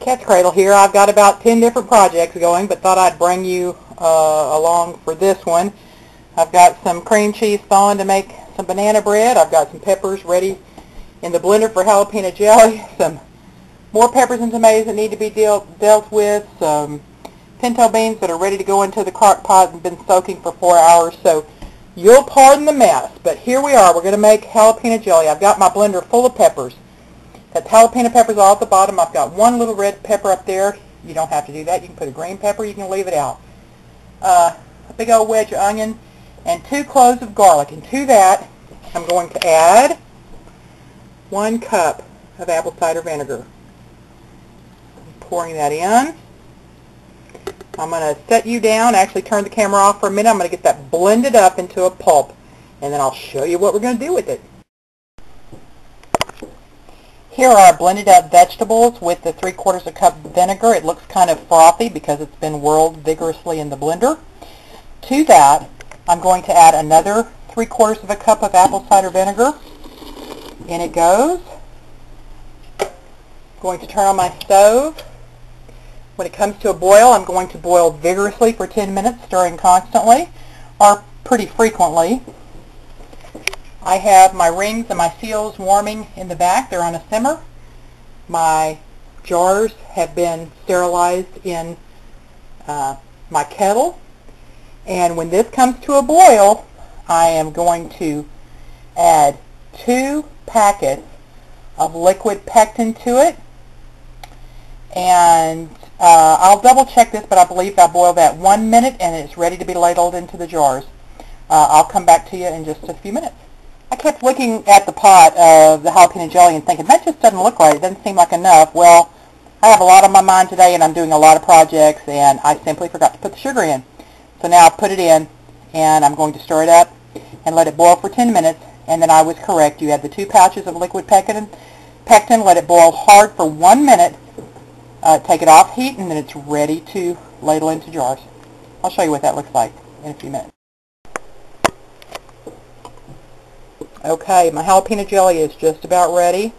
Katzcradul here. I've got about 10 different projects going, but thought I'd bring you along for this one. I've got some cream cheese thawing to make some banana bread. I've got some peppers ready in the blender for jalapeno jelly. Some more peppers and tomatoes that need to be dealt with. Some pinto beans that are ready to go into the crock pot and been soaking for 4 hours. So you'll pardon the mess, but here we are. We're going to make jalapeno jelly. I've got my blender full of peppers. Got jalapeno peppers all at the bottom. I've got one little red pepper up there. You don't have to do that. You can put a green pepper. You can leave it out. A big old wedge of onion and 2 cloves of garlic. And to that, I'm going to add 1 cup of apple cider vinegar. I'm pouring that in. I'm going to set you down, actually turn the camera off for a minute. I'm going to get that blended up into a pulp, and then I'll show you what we're going to do with it. Here are our blended up vegetables with the 3/4 cup vinegar. It looks kind of frothy because it's been whirled vigorously in the blender. To that, I'm going to add another 3/4 cup of apple cider vinegar. In it goes. I'm going to turn on my stove. When it comes to a boil, I'm going to boil vigorously for 10 minutes, stirring constantly, or pretty frequently. I have my rings and my seals warming in the back. They're on a simmer. My jars have been sterilized in my kettle. And when this comes to a boil, I am going to add 2 packets of liquid pectin to it. And I'll double check this, but I believe I'll boil that 1 minute and it's ready to be ladled into the jars. I'll come back to you in just a few minutes. I kept looking at the pot of the jalapeno jelly and thinking, that just doesn't look right. It doesn't seem like enough. Well, I have a lot on my mind today and I'm doing a lot of projects and I simply forgot to put the sugar in. So now I've put it in and I'm going to stir it up and let it boil for 10 minutes. And then I was correct. You add the 2 pouches of liquid pectin, let it boil hard for 1 minute. Take it off heat, and then it's ready to ladle into jars. I'll show you what that looks like in a few minutes. Okay, my jalapeno jelly is just about ready.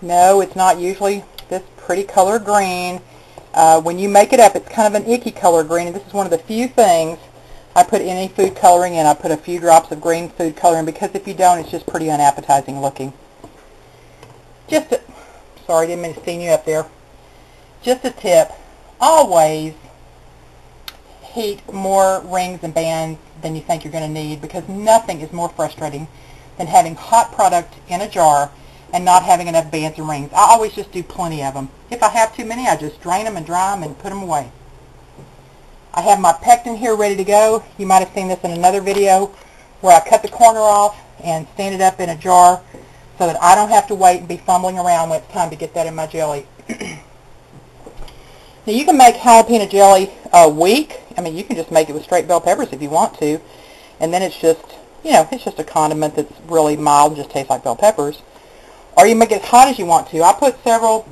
No, it's not usually this pretty color green. When you make it up, it's kind of an icky color green, and this is one of the few things I put any food coloring in. I put a few drops of green food coloring because if you don't, it's just pretty unappetizing looking. Sorry, didn't mean to steam you up there. Just a tip, always heat more rings and bands than you think you're going to need, because nothing is more frustrating than having hot product in a jar and not having enough bands and rings. I always just do plenty of them. If I have too many, I just drain them and dry them and put them away. I have my pectin here ready to go. You might have seen this in another video where I cut the corner off and stand it up in a jar so that I don't have to wait and be fumbling around when it's time to get that in my jelly. Now you can make jalapeno jelly weak. I mean, you can just make it with straight bell peppers if you want to, and then it's just, you know, it's just a condiment that's really mild and just tastes like bell peppers. Or you make it as hot as you want to. I put several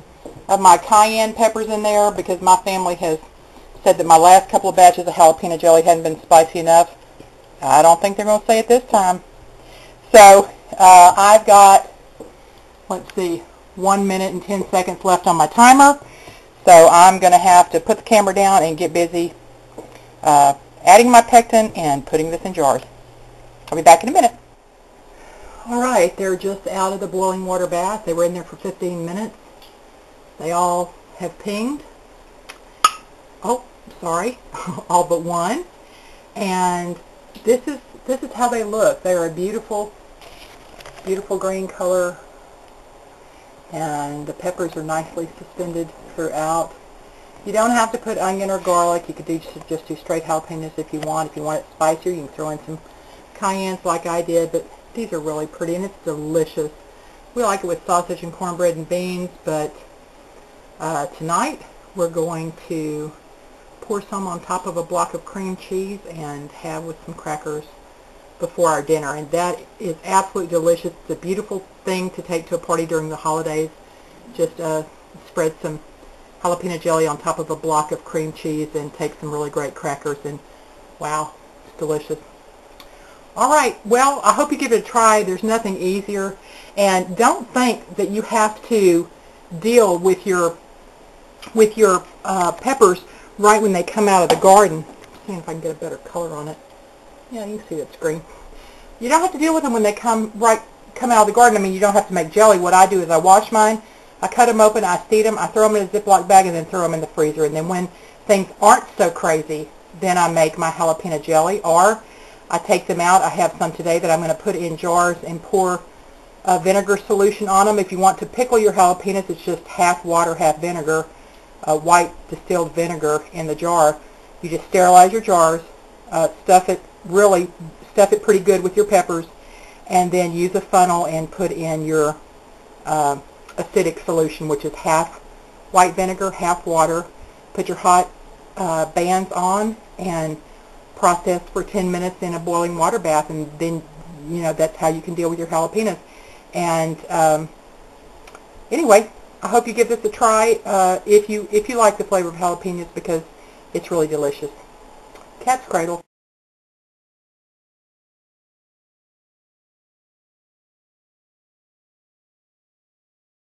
of my cayenne peppers in there because my family has said that my last couple of batches of jalapeno jelly hadn't been spicy enough. I don't think they're going to say it this time. So I've got, let's see, 1 minute and 10 seconds left on my timer. So I'm going to have to put the camera down and get busy adding my pectin and putting this in jars. I'll be back in a minute. Alright, they're just out of the boiling water bath. They were in there for 15 minutes. They all have pinged. Oh, sorry, all but one. And this is how they look. They're a beautiful, beautiful green color. And the peppers are nicely suspended throughout. You don't have to put onion or garlic. You could just do straight jalapenos if you want. If you want it spicier, you can throw in some cayennes like I did, but these are really pretty and it's delicious. We like it with sausage and cornbread and beans, but tonight we're going to pour some on top of a block of cream cheese and have with some crackers before our dinner, and that is absolutely delicious. It's a beautiful thing to take to a party during the holidays. Just spread some jalapeno jelly on top of a block of cream cheese and take some really great crackers, and wow, it's delicious. Alright, well, I hope you give it a try. There's nothing easier, and don't think that you have to deal with your with your peppers right when they come out of the garden. See if I can get a better color on it. Yeah, you can see that's green. You don't have to deal with them when they come out of the garden. I mean, you don't have to make jelly. What I do is I wash mine, I cut them open, I seed them, I throw them in a Ziploc bag, and then throw them in the freezer. And then when things aren't so crazy, then I make my jalapeno jelly, or I take them out. I have some today that I'm going to put in jars and pour vinegar solution on them. If you want to pickle your jalapenos, it's just half water, half vinegar, white distilled vinegar in the jar. You just sterilize your jars, stuff it pretty good with your peppers, and then use a funnel and put in your acidic solution, which is half white vinegar, half water. Put your hot bands on and process for 10 minutes in a boiling water bath, and then, you know, that's how you can deal with your jalapenos. And anyway, I hope you give this a try if you like the flavor of jalapenos, because it's really delicious. Cat's Cradle.